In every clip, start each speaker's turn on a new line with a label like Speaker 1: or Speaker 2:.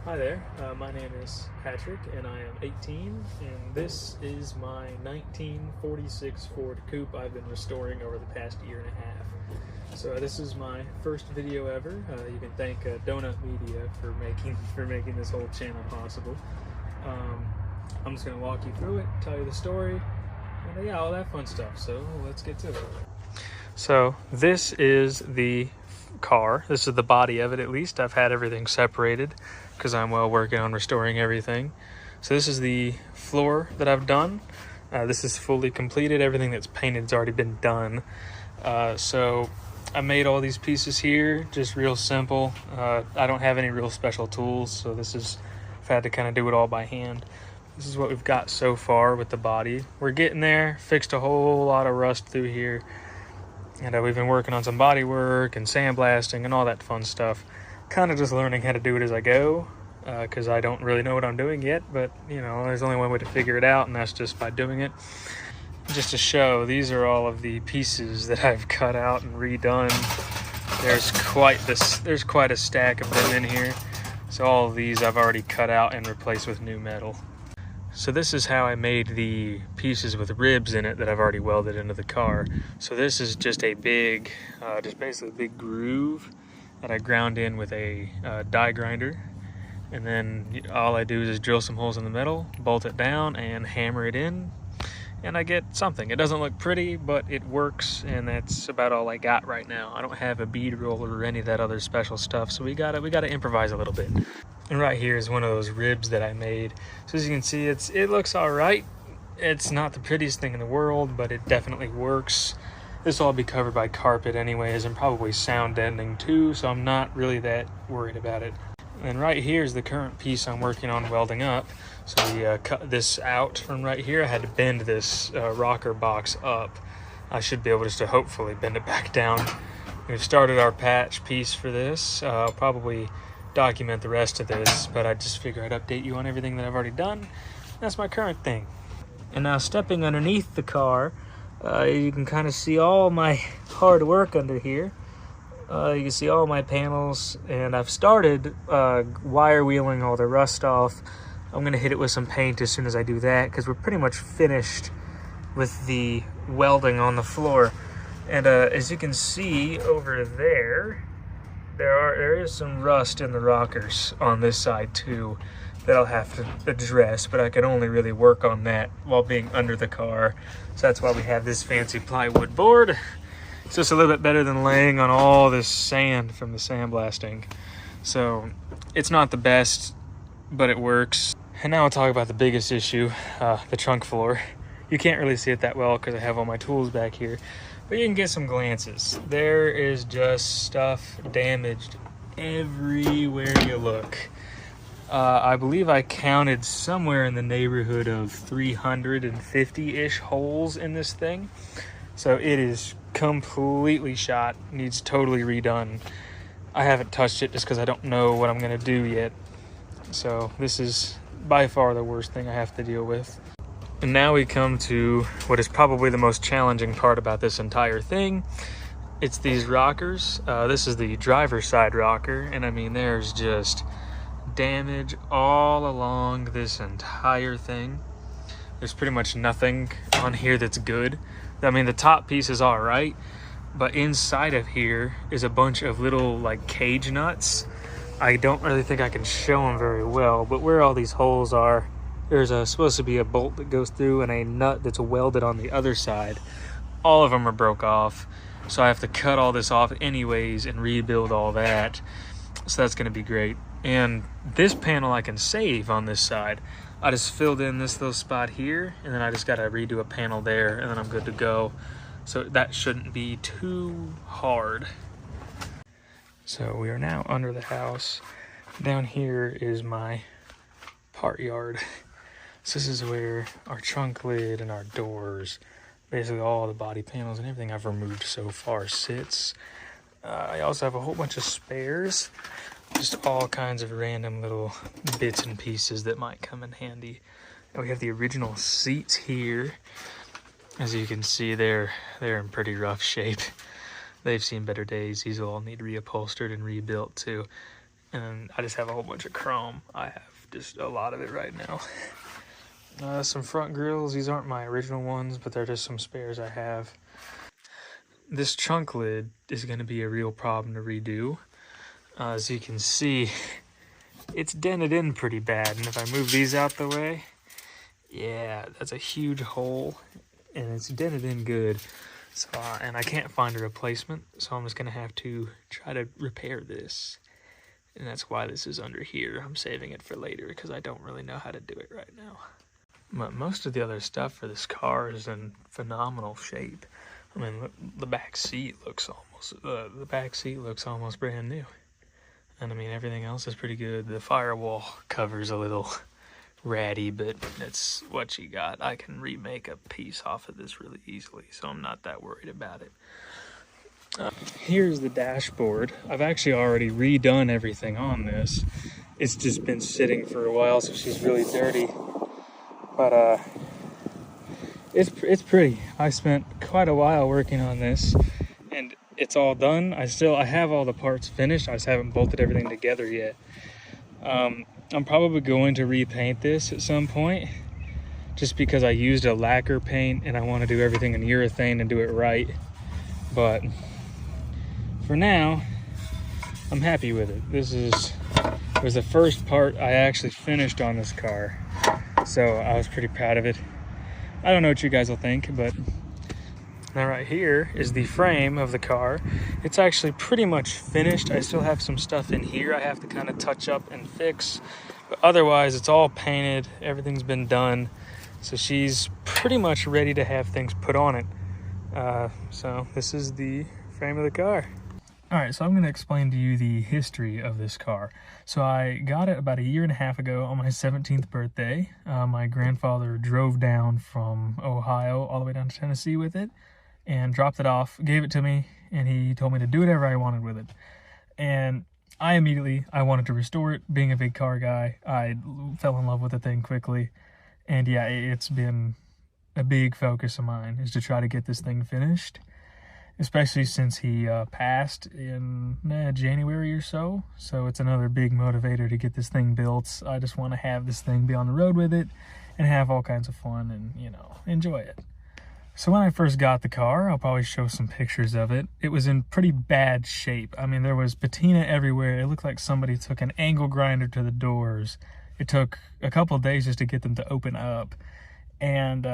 Speaker 1: Hi there, my name is Patrick and I am 18, and this is my 1946 Ford Coupe I've been restoring over the past year and a half. So this is my first video ever. You can thank Donut Media for making this whole channel possible. I'm just going to walk you through it, tell you the story, and yeah, all that fun stuff. So let's get to it. So this is the car. This is the body of it, at least. I've had everything separated because I'm working on restoring everything. So this is the floor that I've done. This is fully completed. Everything that's painted has already been done. So I made all these pieces here, just real simple. I don't have any real special tools, so I've had to kind of do it all by hand. This is what we've got so far with the body. We're getting there. Fixed a whole lot of rust through here. And we've been working on some body work and sandblasting and all that fun stuff. Kind of just learning how to do it as I go, because I don't really know what I'm doing yet. But, you know, there's only one way to figure it out, and that's just by doing it. Just to show, these are all of the pieces that I've cut out and redone. There's quite a stack of them in here. So all of these I've already cut out and replaced with new metal. So this is how I made the pieces with ribs in it that I've already welded into the car. So this is just a big, just basically a big groove that I ground in with a die grinder. And then all I do is just drill some holes in the metal, bolt it down, and hammer it in. And I get something. It doesn't look pretty, but it works, and that's about all I got right now. I don't have a bead roller or any of that other special stuff, so we gotta improvise a little bit. And right here is one of those ribs that I made. So as you can see, it looks all right. It's not the prettiest thing in the world, but it definitely works. This will all be covered by carpet anyways, and probably sound deadening too, so I'm not really that worried about it. And right here is the current piece I'm working on welding up. So we cut this out from right here. I had to bend this rocker box up. I should be able just to hopefully bend it back down. We've started our patch piece for this. I'll probably document the rest of this, but I just figure I'd update you on everything that I've already done. That's my current thing. And now stepping underneath the car, you can kind of see all my hard work under here. You can see all my panels, and I've started wire wheeling all the rust off. I'm going to hit it with some paint as soon as I do that, because we're pretty much finished with the welding on the floor. And as you can see over there is some rust in the rockers on this side too that I'll have to address, but I can only really work on that while being under the car. So that's why we have this fancy plywood board. It's just a little bit better than laying on all this sand from the sandblasting. So it's not the best, but it works. And now I'll talk about the biggest issue, the trunk floor. You can't really see it that well because I have all my tools back here, but you can get some glances. There is just stuff damaged everywhere you look. I believe I counted somewhere in the neighborhood of 350-ish holes in this thing. So it is completely shot, needs totally redone. I haven't touched it just because I don't know what I'm going to do yet. So this is by far the worst thing I have to deal with. And now we come to what is probably the most challenging part about this entire thing. It's these rockers. This is the driver's side rocker, and I mean there's just damage all along this entire thing. There's pretty much nothing on here that's good. I mean, the top piece is all right, but inside of here is a bunch of little like cage nuts. I don't really think I can show them very well, but where all these holes are, there's supposed to be a bolt that goes through and a nut that's welded on the other side. All of them are broke off, so I have to cut all this off anyways and rebuild all that. So that's gonna be great. And this panel I can save on this side. I just filled in this little spot here, and then I just gotta redo a panel there, and then I'm good to go. So that shouldn't be too hard. So we are now under the house. Down here is my part yard. So this is where our trunk lid and our doors, basically all the body panels and everything I've removed so far sits. I also have a whole bunch of spares, just all kinds of random little bits and pieces that might come in handy. And we have the original seats here. As you can see, they're in pretty rough shape. They've seen better days. These will all need reupholstered and rebuilt too. And I just have a whole bunch of chrome. I have just a lot of it right now. Some front grills. These aren't my original ones, but they're just some spares I have. This trunk lid is going to be a real problem to redo. As you can see, it's dented in pretty bad. And if I move these out the way, yeah, that's a huge hole. And it's dented in good. So, and I can't find a replacement. So I'm just going to have to try to repair this. And that's why this is under here. I'm saving it for later because I don't really know how to do it right now. But most of the other stuff for this car is in phenomenal shape. I mean, the back seat looks almost brand new. And I mean, everything else is pretty good. The firewall cover's a little ratty, but that's what you got. I can remake a piece off of this really easily, so I'm not that worried about it. Here's the dashboard. I've actually already redone everything on this. It's just been sitting for a while, so she's really dirty. But it's pretty. I spent quite a while working on this, and it's all done. I have all the parts finished. I just haven't bolted everything together yet. I'm probably going to repaint this at some point, just because I used a lacquer paint and I want to do everything in urethane and do it right. But for now, I'm happy with it. This was the first part I actually finished on this car, so I was pretty proud of it. I don't know what you guys will think, but now right here is the frame of the car. It's actually pretty much finished. I still have some stuff in here I have to kind of touch up and fix, but otherwise it's all painted. Everything's been done, so she's pretty much ready to have things put on it. So this is the frame of the car. All right, so I'm going to explain to you the history of this car. So I got it about 1.5 years ago on my 17th birthday. My grandfather drove down from Ohio all the way down to Tennessee with it and dropped it off, gave it to me, and he told me to do whatever I wanted with it. And I wanted to restore it. Being a big car guy, I fell in love with the thing quickly. And yeah, it's been a big focus of mine is to try to get this thing finished, especially since he passed in January or so. So it's another big motivator to get this thing built. I just want to have this thing, be on the road with it, and have all kinds of fun and, you know, enjoy it. So when I first got the car, I'll probably show some pictures of it. It was in pretty bad shape. I mean, there was patina everywhere. It looked like somebody took an angle grinder to the doors. It took a couple of days just to get them to open up. And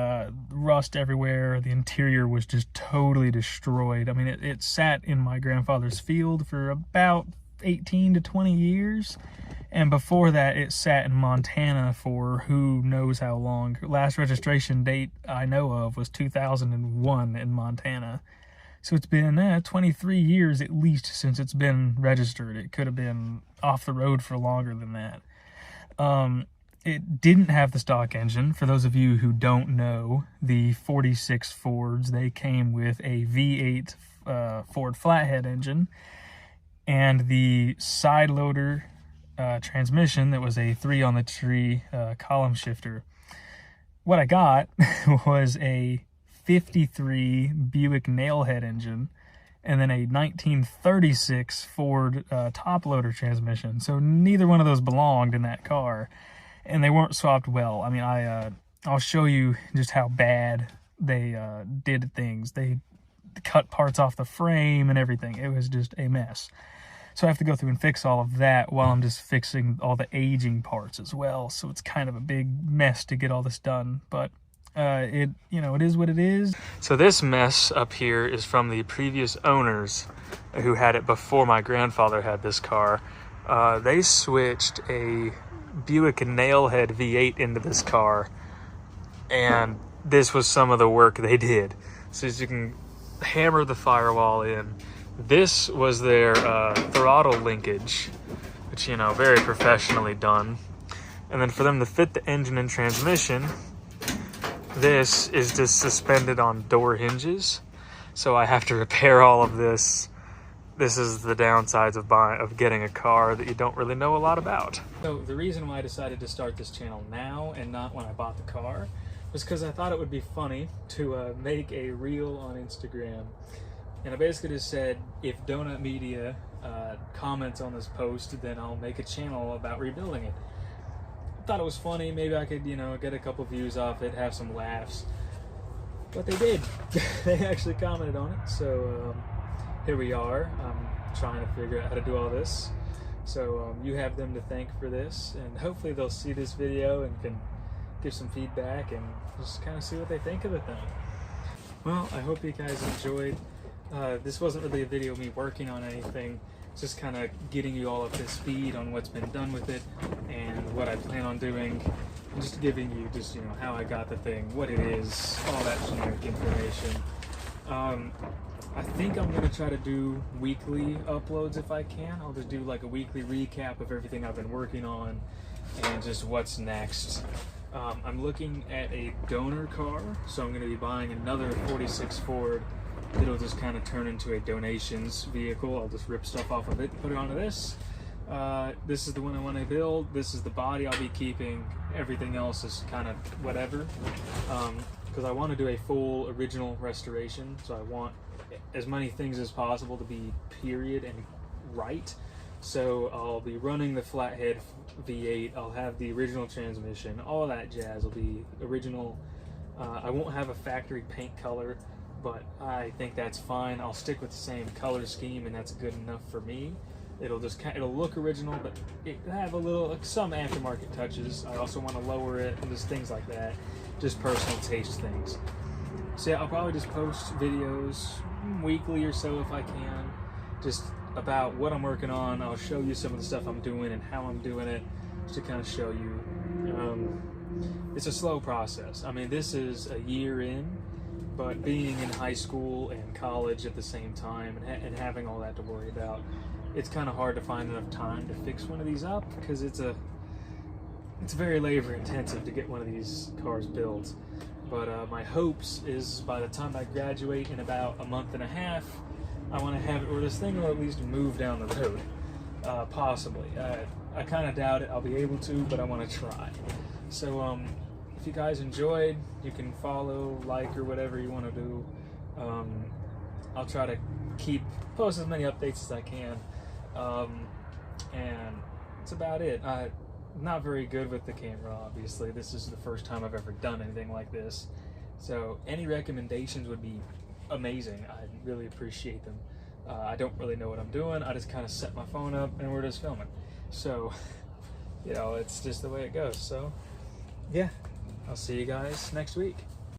Speaker 1: rust everywhere. The interior was just totally destroyed. I mean, it sat in my grandfather's field for about 18 to 20 years. And before that, it sat in Montana for who knows how long. Last registration date I know of was 2001 in Montana. So it's been 23 years at least since it's been registered. It could have been off the road for longer than that. It didn't have the stock engine. For those of you who don't know, the 46 Fords, they came with a V8 Ford flathead engine and the side loader transmission that was a 3-on-the-tree column shifter. What I got was a 53 Buick nailhead engine and then a 1936 Ford top loader transmission. So neither one of those belonged in that car. And they weren't swapped well. I mean, I'll show you just how bad they did things. They cut parts off the frame and everything. It was just a mess. So I have to go through and fix all of that while I'm just fixing all the aging parts as well. So it's kind of a big mess to get all this done. But it is what it is. So this mess up here is from the previous owners who had it before my grandfather had this car. They switched a Buick nailhead V8 into this car, and this was some of the work they did. So as you can hammer the firewall in, this was their throttle linkage, which, you know, very professionally done. And then for them to fit the engine and transmission, this is just suspended on door hinges. So I have to repair all of this. This is the downsides of getting a car that you don't really know a lot about. So the reason why I decided to start this channel now and not when I bought the car was because I thought it would be funny to make a reel on Instagram. And I basically just said, if Donut Media comments on this post, then I'll make a channel about rebuilding it. Thought it was funny, maybe I could, you know, get a couple views off it, have some laughs. But they did. They actually commented on it. So here we are. I'm trying to figure out how to do all this. So you have them to thank for this, and hopefully they'll see this video and can give some feedback and just kind of see what they think of the thing. Well, I hope you guys enjoyed. This wasn't really a video of me working on anything, just kind of getting you all up to speed on what's been done with it and what I plan on doing, and just giving you just, you know, how I got the thing, what it is, all that generic information. I think I'm going to try to do weekly uploads if I can. I'll just do like a weekly recap of everything I've been working on and just what's next. I'm looking at a donor car, so I'm going to be buying another 46 Ford. It'll just kind of turn into a donations vehicle. I'll just rip stuff off of it and put it onto this. This is the one I want to build. This is the body I'll be keeping. Everything else is kind of whatever. Because I want to do a full original restoration, so I want as many things as possible to be period and right. So I'll be running the flathead V8. I'll have the original transmission. All that jazz will be original. I won't have a factory paint color, but I think that's fine. I'll stick with the same color scheme, and that's good enough for me. It'll look original, but it'll have a little, like, some aftermarket touches. I also want to lower it and just things like that, just personal taste things. So yeah, I'll probably just post videos weekly or so if I can, just about what I'm working on. I'll show you some of the stuff I'm doing and how I'm doing it, just to kind of show you. It's a slow process. I mean, this is a year in, but being in high school and college at the same time and having all that to worry about, it's kind of hard to find enough time to fix one of these up, because it's very labor intensive to get one of these cars built. But my hopes is by the time I graduate in about a month and a half, I want to have it where this thing will at least move down the road, possibly. I kind of doubt it I'll be able to, but I want to try. So if you guys enjoyed, you can follow, like, or whatever you want to do. I'll try to post as many updates as I can. And that's about it. I'm not very good with the camera, obviously. This is the first time I've ever done anything like this. So any recommendations would be amazing. I'd really appreciate them. I don't really know what I'm doing. I just kind of set my phone up and we're just filming. So, you know, it's just the way it goes. So, yeah, I'll see you guys next week.